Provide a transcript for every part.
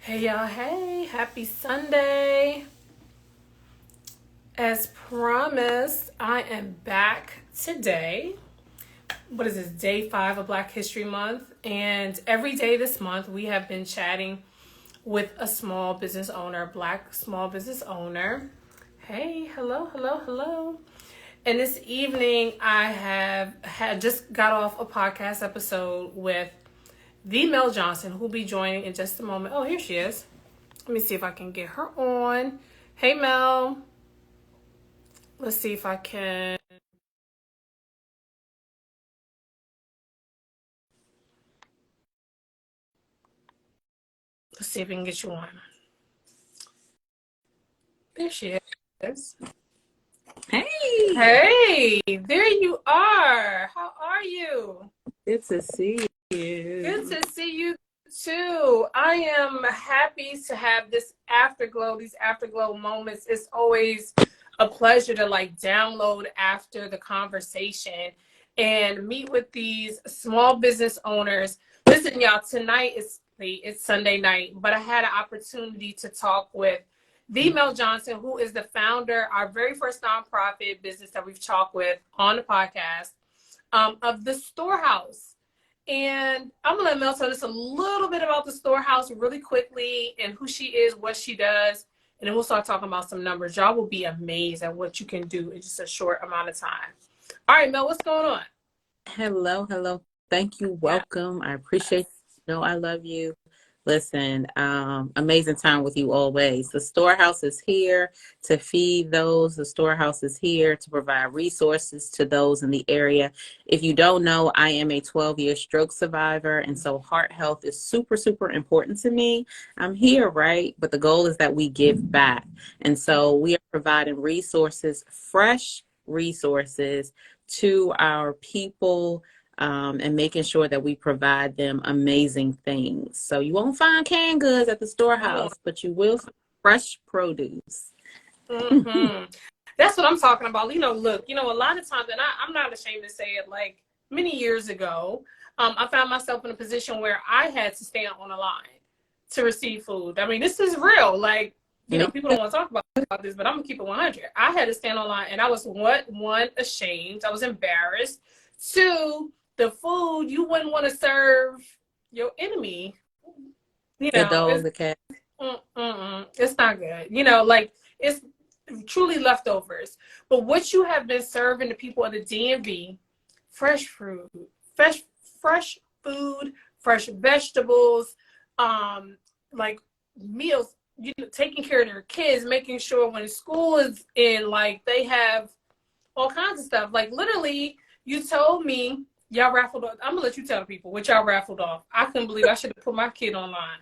Hey y'all, hey, happy Sunday. As promised, I am back today. What is this, day 5 of Black History Month? And every day this month, we have been chatting with a small business owner, Black small business owner. Hey, hello, hello, hello. And this evening, I had just got off a podcast episode with the Mel Johnson, who'll be joining in just a moment. Oh, here she is. Let me see if I can get her on. Hey, Mel. Let's see if I can. Let's see if we can get you on. There she is. Hey, Hey, there you are. How are you? good to see Good you. to see you too. I am happy to have this afterglow, these afterglow moments. It's always a pleasure to download after the conversation and meet with these small business owners. Listen, y'all, tonight is late, it's Sunday night, but I had an opportunity to talk with the Mel Johnson, who is the founder, our very first nonprofit business that we've talked with on the podcast, of the Storehouse. And I'm going to let Mel tell us a little bit about the Storehouse really quickly and who she is, what she does. And then we'll start talking about some numbers. Y'all will be amazed at what you can do in just a short amount of time. All right, Mel, what's going on? Hello. Thank you. Yeah. Welcome. I appreciate you. Know I love you. Listen, amazing time with you always. The Storehouse is here to feed those. The Storehouse is here to provide resources to those in the area. If you don't know, I am a 12-year stroke survivor, and so heart health is super, super important to me. I'm here, right? But the goal is that we give back. And so we are providing resources, fresh resources to our people, and making sure that we provide them amazing things. So you won't find canned goods at the Storehouse, but you will find fresh produce. Mm-hmm. That's what I'm talking about. Look, a lot of times, and I'm not ashamed to say it, like many years ago, I found myself in a position where I had to stand on a line to receive food. I mean, this is real. Me People don't want to talk about this, but I'm going to keep it 100. I had to stand on line, and I was, one, ashamed. I was embarrassed. Two, the food you wouldn't want to serve your enemy. the It's dog, the cat. it's not good. It's truly leftovers. But what you have been serving the people of the DMV, fresh fruit, fresh fresh food, fresh vegetables, like meals, taking care of their kids, making sure when school is in, they have all kinds of stuff. Like literally, you told me y'all raffled off. I'm gonna let you tell the people what y'all raffled off. I couldn't believe I should have put my kid online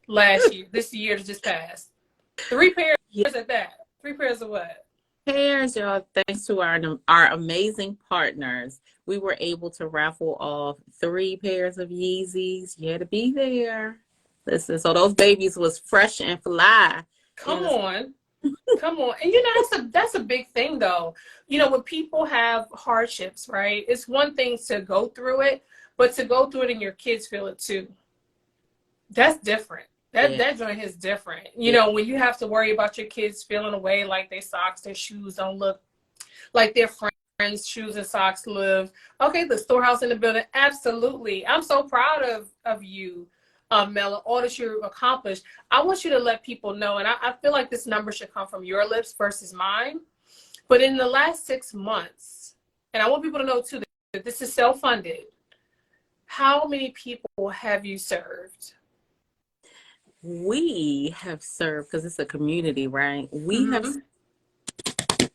last year. This year that just passed. 3 pairs Yeah. at that. 3 pairs of what? Pairs, y'all. Thanks to our amazing partners, we were able to raffle off 3 pairs of Yeezys. You had to be there. Listen, so those babies was fresh and fly. You Come understand? on. Come on. And that's a big thing though. When people have hardships, right? It's one thing to go through it, but to go through it and your kids feel it too. That's different. That Yeah. that joint is different. Yeah. When you have to worry about your kids feeling away, like their socks, their shoes don't look like their friends' shoes and socks live. Okay, the Storehouse in the building. Absolutely. I'm so proud of you, Mel, all that you accomplished. I want you to let people know, and I feel like this number should come from your lips versus mine. But in the last 6 months, and I want people to know too that this is self-funded, how many people have you served? We have served, because it's a community, right? We have Mm-hmm.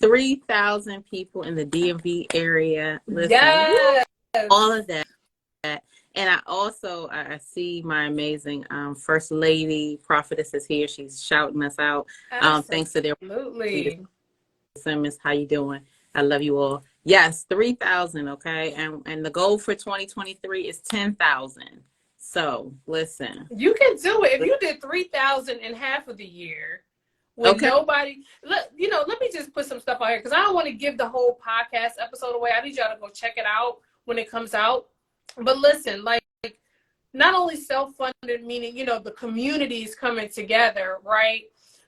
3,000 people in the DMV area. Listen, woo, Yes. all of that. And I see my amazing First Lady Prophetess is here. She's shouting us out. Thanks to their Absolutely. Simmons. How you doing? I love you all. Yes, 3,000. Okay, and the goal for 2023 is 10,000. So listen. You can do it. If you did 3,000 in half of the year with Okay. nobody, let me just put some stuff out here because I don't want to give the whole podcast episode away. I need y'all to go check it out when it comes out. But listen, not only self-funded, meaning, you know, the communities coming together, right?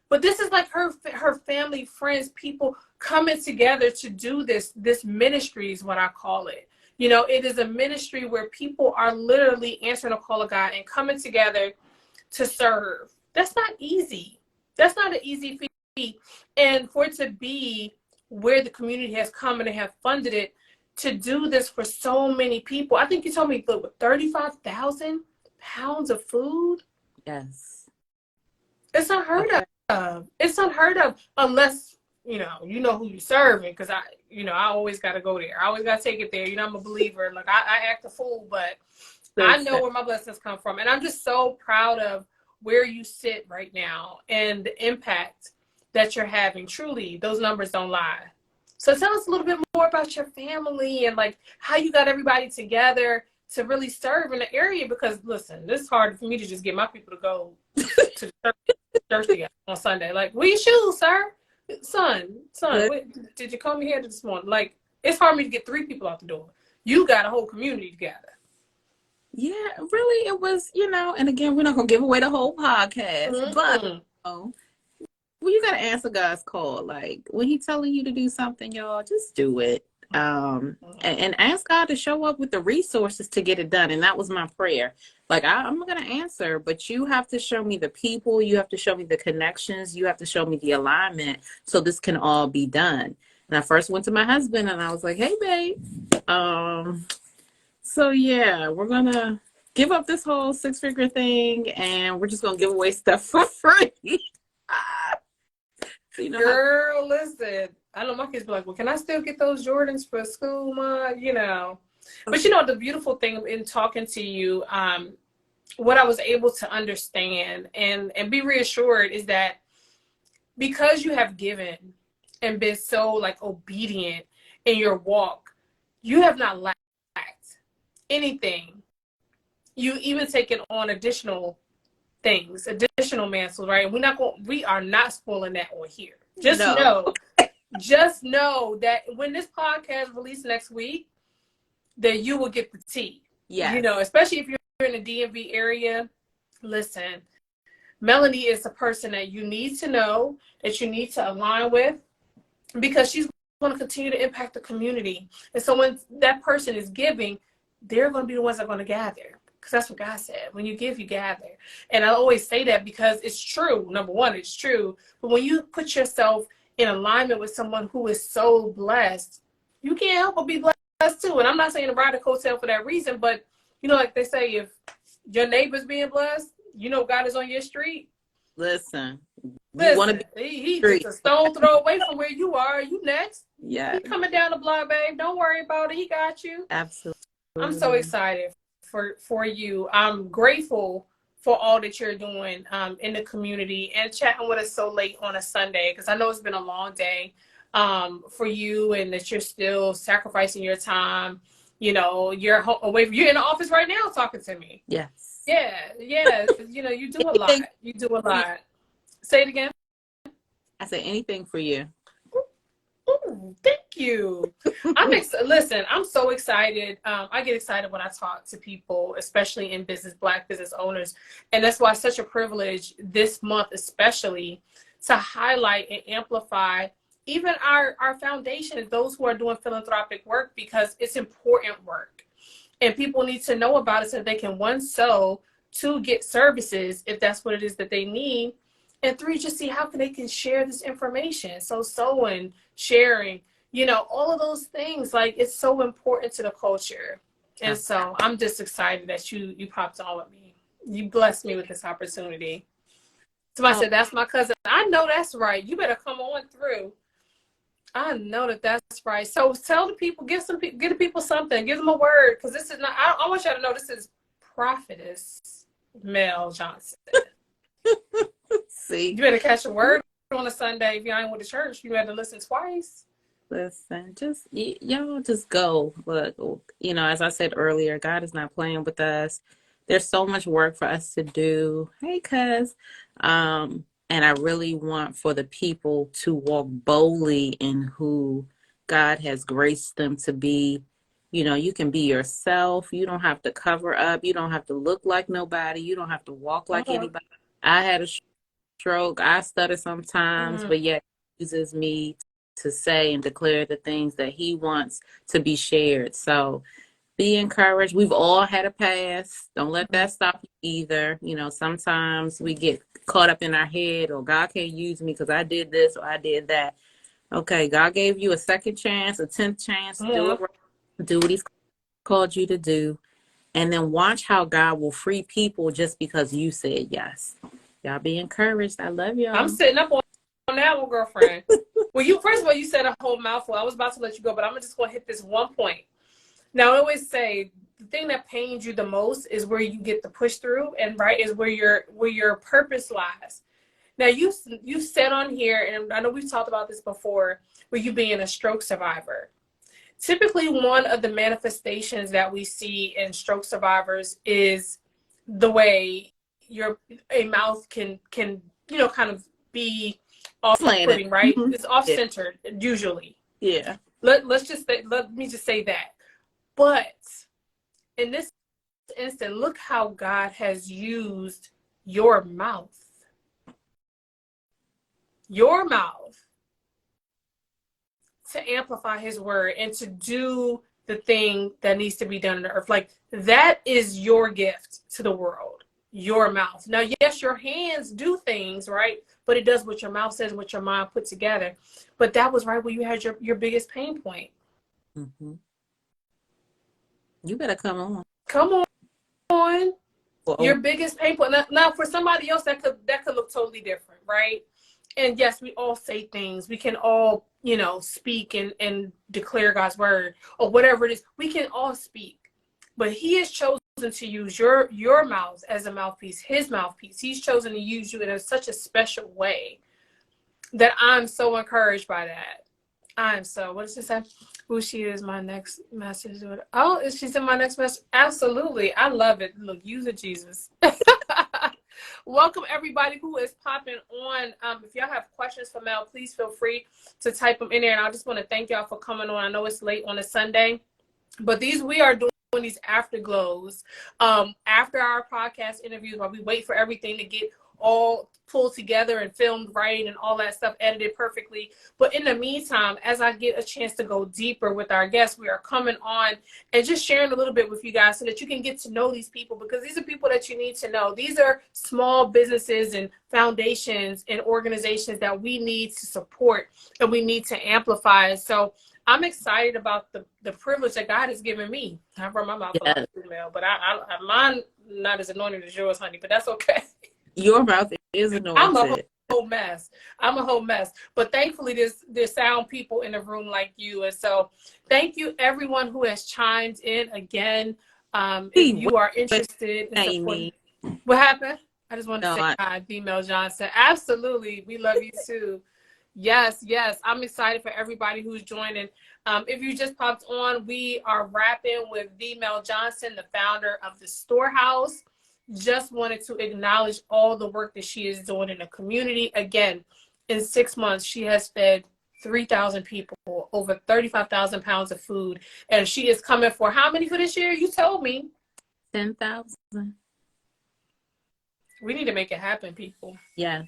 But this is like her family, friends, people coming together to do this ministry is what I call it. You know, it is a ministry where people are literally answering a call of God and coming together to serve. That's not easy. That's not an easy feat. And for it to be where the community has come and they have funded it to do this for so many people. I think you told me 35,000 pounds of food. Yes. It's unheard of. It's unheard of unless, you know who you're serving. Because I always got to go there. I always got to take it there. You know, I'm a believer. Like I act a fool, but I know where my blessings come from. And I'm just so proud of where you sit right now and the impact that you're having. Truly, those numbers don't lie. So tell us a little bit more about your family and like how you got everybody together to really serve in the area. Because listen, it's hard for me to just get my people to go to the church together on Sunday. Like, where your shoes, sir? Son, wait, did you come here this morning? Like, it's hard for me to get 3 people out the door. You got a whole community together. Yeah, really, it was, you know, and again, we're not going to give away the whole podcast, but well, you got to answer God's call. Like, when He's telling you to do something, y'all, just do it. And ask God to show up with the resources to get it done. And that was my prayer. Like, I'm going to answer, but you have to show me the people. You have to show me the connections. You have to show me the alignment so this can all be done. And I first went to my husband and I was like, hey, babe, so yeah, we're going to give up this whole 6-figure thing and we're just going to give away stuff for free. So, you know, girl, listen, I know my kids be like, well, can I still get those Jordans for school, Ma? You know. But you know, the beautiful thing in talking to you, what I was able to understand and be reassured is that because you have given and been so like obedient in your walk, you have not lacked anything. You even taken on additional things, additional mantles, right? And we are not spoiling that on here. Just know that when this podcast released next week, that you will get the tea. yeah, You know, especially if you're in the DMV area. Listen, Melanie is a person that you need to know, that you need to align with, because she's going to continue to impact the community. And so when that person is giving, they're going to be the ones that are going to gather. Because that's what God said. When you give, you gather. And I always say that because it's true. Number one, it's true. But when you put yourself in alignment with someone who is so blessed, you can't help but be blessed too. And I'm not saying to ride a coattail for that reason, but you know, like they say, if your neighbor's being blessed, you know God is on your street. Listen, he's just a stone throw away from where you are. You next. Yeah. He coming down the block, babe. Don't worry about it. He got you. Absolutely. I'm so excited for you. I'm grateful for all that you're doing in the community and chatting with us so late on a Sunday, because I know it's been a long day for you and that you're still sacrificing your time. You know, you're away from, you're in the office right now talking to me. Yes. Yeah. You know, you do a lot. You do a lot. Say it again. I say anything for you. Ooh, thank you. Listen, I'm so excited. I get excited when I talk to people, especially in business, Black business owners. And that's why it's such a privilege this month, especially, to highlight and amplify even our foundations, those who are doing philanthropic work, because it's important work. And people need to know about it so they can, 1, sow, 2, get services if that's what it is that they need, and 3, just see how they can share this information. So sewing, sharing, you know, all of those things, like, it's so important to the culture. And so I'm just excited that you popped on with me. You blessed me with this opportunity. Somebody said, that's my cousin. I know that's right. You better come on through. I know that's right. So tell the people, give the people something, give them a word, because this is not, I want y'all to know this is Prophetess Mel Johnson. See, you better catch a word on a Sunday. If you ain't with the church, you had to listen twice. Listen, just y'all just go. Look, you know, as I said earlier, God is not playing with us. There's so much work for us to do. Hey, cuz. And I really want for the people to walk boldly in who God has graced them to be You know, you can be yourself. You don't have to cover up. You don't have to look like nobody. You don't have to walk Come like on. anybody. I had a stroke. I stutter sometimes, Mm. but yet he uses me to say and declare the things that he wants to be shared. So be encouraged. We've all had a past. Don't let that stop you either. You know, sometimes we get caught up in our head, or God can't use me because I did this or I did that. Okay, God gave you a second chance, a 10th chance to Come do on. it right, do what he's called you to do. And then watch how God will free people just because you said yes. Y'all be encouraged. I love I'm y'all. sitting up on that one, girlfriend. Well, you first of all, you said a whole mouthful. I was about to let you go, but I'm just going to hit this one point. Now, I always say the thing that pains you the most is where you get the push through, and right is where your purpose lies. Now, you said on here, and I know we've talked about this before, where you being a stroke survivor. Typically, one of the manifestations that we see in stroke survivors is the way a mouth can kind of be Planet. off-putting, right? Mhm. It's Yeah. off-centered usually. Yeah. Let me just say that. But in this instant, look how God has used your mouth. Your mouth to amplify his word and to do the thing that needs to be done on the earth. Like, that is your gift to the world, your mouth. Now, yes, your hands do things, right? But it does what your mouth says, what your mind put together. But that was right where you had your biggest pain point. Mm-hmm. You better come on. Come on. Well, Your biggest pain point. Now, for somebody else, that could look totally different, right? And yes, we all say things. We can all, speak and declare God's word or whatever it is. We can all speak, but He has chosen to use your mouth as a mouthpiece, His mouthpiece. He's chosen to use you in such a special way that I'm so encouraged by that. I'm so. What does it say? Who she is, my next message. Oh, is she's in my next message? Absolutely. I love it. Look, use it, Jesus. Welcome everybody who is popping on. If y'all have questions for Mel, please feel free to type them in there. And I just want to thank y'all for coming on. I know it's late on a Sunday, but we are doing these afterglows after our podcast interviews, while we wait for everything to get all pulled together and filmed right and all that stuff edited perfectly. But in the meantime, as I get a chance to go deeper with our guests, we are coming on and just sharing a little bit with you guys so that you can get to know these people, because these are people that you need to know. These are small businesses and foundations and organizations that we need to support and we need to amplify. So I'm excited about the privilege that God has given me. I run my mouth a lot, yes. female, but mine not as anointed as yours, honey. But that's okay. Your mouth is I'm a anointed. whole mess. I'm a whole mess. But thankfully, there's sound people in the room like you, and so thank you everyone who has chimed in again. If you are interested in supporting, Amy. what happened? I just wanted to No, say hi, female Johnson. Absolutely, we love you too. Yes, yes. I'm excited for everybody who's joining. If you just popped on, we are rapping with V. Mel Johnson, the founder of the Storehouse. Just wanted to acknowledge all the work that she is doing in the community. Again, in 6 months, she has fed 3,000 people, over 35,000 pounds of food. And she is coming for how many for this year? You told me. 10,000. We need to make it happen, people. Yes.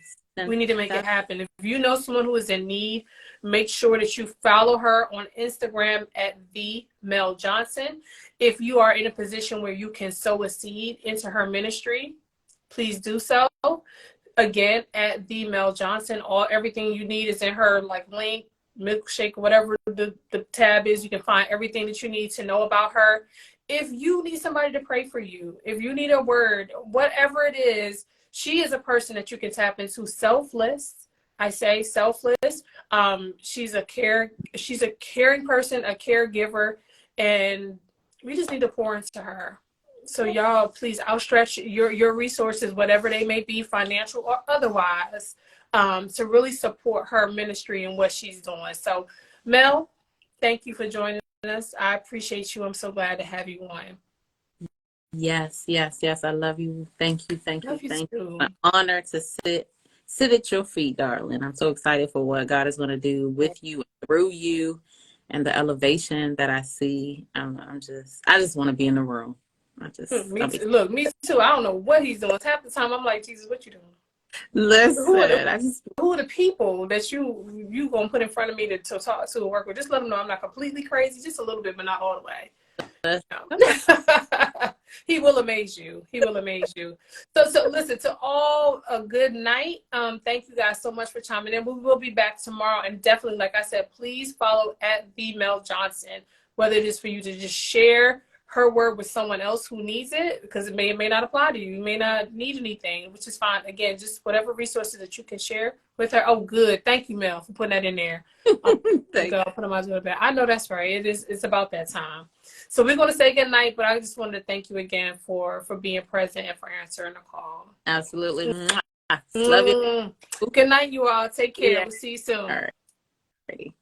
We need to make it happen. If you know someone who is in need, make sure that you follow her on Instagram at the Mel Johnson. If you are in a position where you can sow a seed into her ministry, please do so. Again, at the Mel Johnson. Everything you need is in her link, milkshake, whatever the tab is. You can find everything that you need to know about her. If you need somebody to pray for you, if you need a word, whatever it is, she is a person that you can tap into. Selfless. I say selfless. She's a caring person, a caregiver, and we just need to pour into her. So y'all, please outstretch your resources, whatever they may be, financial or otherwise, to really support her ministry and what she's doing. So, Mel, thank you for joining us. I appreciate you. I'm so glad to have you on. Yes, yes, yes. I love you. Thank you, thank you, Love you thank you. too. An honor to sit at your feet, darling. I'm so excited for what God is going to do with you and through you. and the elevation that I see. I just want to be in the room. Me too. Look, me too. I don't know what he's doing. Half the time I'm like, Jesus, what you doing? Listen, who are the people that you gonna put in front of me to talk to and work with? Just let them know I'm not completely crazy, just a little bit, but not all the way. No. He will amaze you. He will amaze you. So listen, to all, a good night. Thank you guys so much for chiming in. We will be back tomorrow, and definitely, like I said, please follow at the Mel Johnson, whether it is for you to just share her word with someone else who needs it, because it may or may not apply to you. You may not need anything, which is fine. Again, just whatever resources that you can share with her. Oh, good. Thank you, Mel, for putting that in there. I know that's right. It's about that time. So we're going to say good night, but I just wanted to thank you again for being present and for answering the call. Absolutely. Love you. Good night, you all. Take care. Yeah. We'll see you soon. All right.